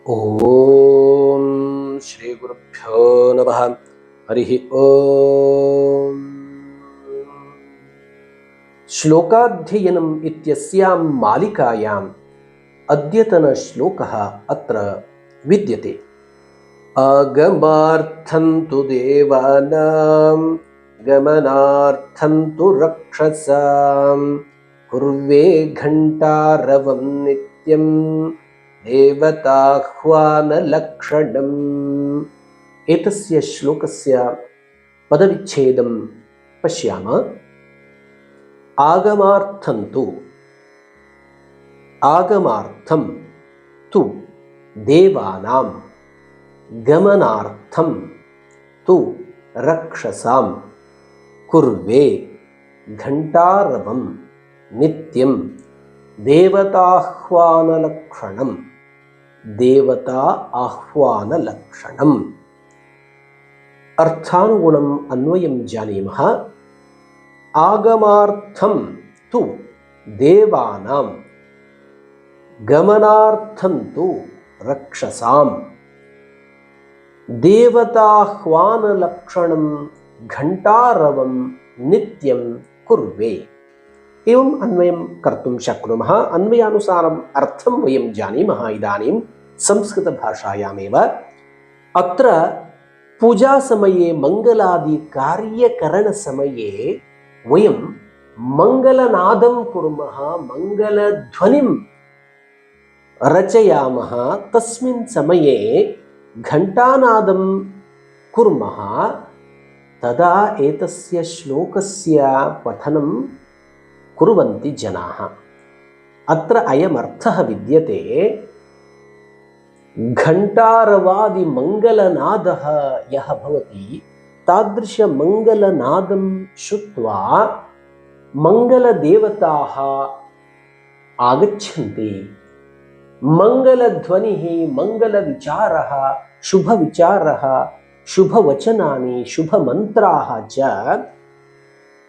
ಓಂ ಶ್ರೀ ಗುರುಭ್ಯೋ ನಮಃ. ಹರಿ ಓಂ. ಶ್ಲೋಕಾಧ್ಯಯನಂ ಇತ್ಯಸ್ಯಾಂ ಮಾಲಿಕಾಯಾಂ ಅದ್ಯತನ ಶ್ಲೋಕಃ ಅತ್ರ ವಿದ್ಯತೆ. ಆಗಮಾರ್ಥಂ ತು ದೇವಾನಾಂ ಗಮನಾರ್ಥಂ ತು ರಕ್ಷಸಾಂ ಕುರ್ವೇ ಘಂಟಾರವಂ ನಿತ್ಯಂ ದೇವತಾಹ್ವಾನಲಕ್ಷಣಂ. ಏತಸ್ಯ ಶ್ಲೋಕಸ್ಯ ಪದವಿಚ್ಛೇದಂ ಪಶ್ಯಾಮ. ಆಗಮಾರ್ಥಂತು ಆಗಮಾರ್ಥಂ ತು ದೇವಾನಾಂ ಗಮನಾರ್ಥಂ ತು ರಕ್ಷಸಾಂ ಕುರ್ವೇ ಘಂಟಾರವಂ ನಿತ್ಯಂ ದೇವತಾಹ್ವಾನಲಕ್ಷಣಂ. ದೇವತಾ ಆಹ್ವಾನಲಕ್ಷಣಂ. ಅರ್ಥಾನುಗುಣಂ ಅನ್ವಯಂ ಜಾನೀಮಃ. ಆಗಮಾರ್ಥಂ ತು ದೇವಾನಾಂ ಗಮನಾರ್ಥಂ ತು ರಕ್ಷಸಾಂ ದೇವತಾಹ್ವಾನಲಕ್ಷಣಂ ಘಂಟಾರವಂ ನಿತ್ಯಂ ಕುರ್ವೇ. एवं अन्वयं कर्तुं शक्नुमः. अन्वयानुसारम् अर्थं वयं जानीमः. इदानीं संस्कृतभाषायामेव अत्र पूजासमये मङ्गलादिकार्यकरणसमये वयं मङ्गलनादं कुर्मः, मङ्गलध्वनिं रचयामः. तस्मिन् समये घण्टानादं कुर्मः. तदा एतस्य श्लोकस्य पठनं कुर्वन्ति जनाः. अत्र अयमर्थः विद्यते. घण्टारवादि मङ्गलनादः यः भवति तादृशमङ्गलनादं श्रुत्वा मङ्गलदेवताः आगच्छन्ति. मङ्गलध्वनिः, मङ्गलविचारः, शुभविचारः, शुभवचनानि, शुभमन्त्राः च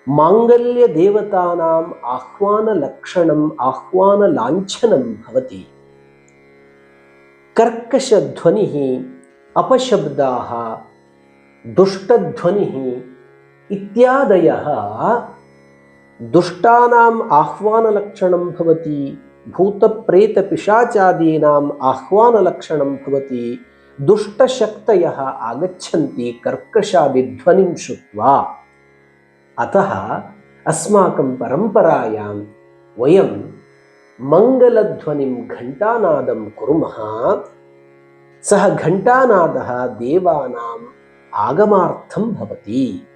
माङ्गल्यदेवतानाम् आह्वानलक्षणम्, आह्वानलाञ्छनं भवति. कर्कशध्वनिः, अपशब्दाः, दुष्टध्वनिः इत्यादयः दुष्टानाम् आह्वानलक्षणं भवति. भूतप्रेतपिशाचादीनाम् आह्वानलक्षणं भवति. दुष्टशक्तयः आगच्छन्ति कर्कशादिध्वनिं श्रुत्वा. अतः अस्माकं परम्परायां वयं मङ्गलध्वनिं घण्टानादं कुर्मः. सः घण्टानादः देवानाम् आगमार्थं भवति,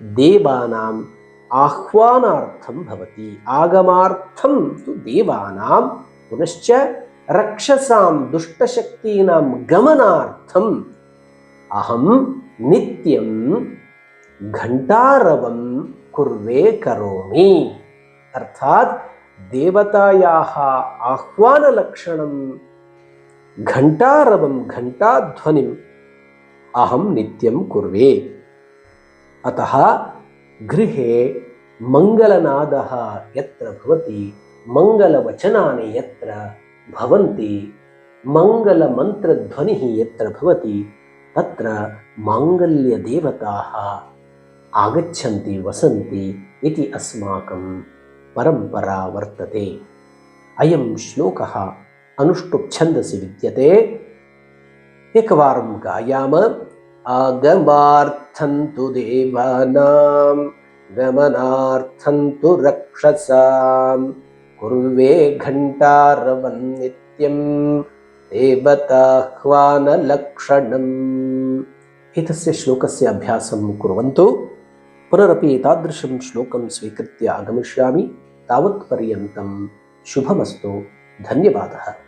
देवानाम् आह्वानार्थं भवति. आगमार्थं तु देवानां, पुनश्च रक्षसां दुष्टशक्तीनां गमनार्थम् अहं नित्यं घण्टारवं कुर्वे करोमि. अर्थात देवतायाः आह्वानलक्षणं घण्टारवं, घण्टाध्वनिम् अहं नित्यं कुर्वे. अतः गृहे मङ्गलनादः यत्र भवति, मङ्गलवचनानि यत्र भवन्ति, मङ्गलमन्त्रध्वनिः यत्र भवति, तत्र माङ्गल्यदेवताः आगच्छन्ति, वसन्ति इति अस्माकं परम्परा वर्तते. अयं श्लोकः अनुष्टुप् छन्दसि विद्यते. एकवारं गायाम. आगमार्थं तु देवानां गमनार्थं तु रक्षसां कुर्वे घण्टारवं नित्यं देवताह्वानलक्षणम्. एतस्य श्लोकस्य अभ्यासं कुर्वन्तु. पुनरपि एतादृशं श्लोकं स्वीकृत्य आगमिष्यामि. तावत्पर्यन्तं शुभमस्तु. धन्यवादः.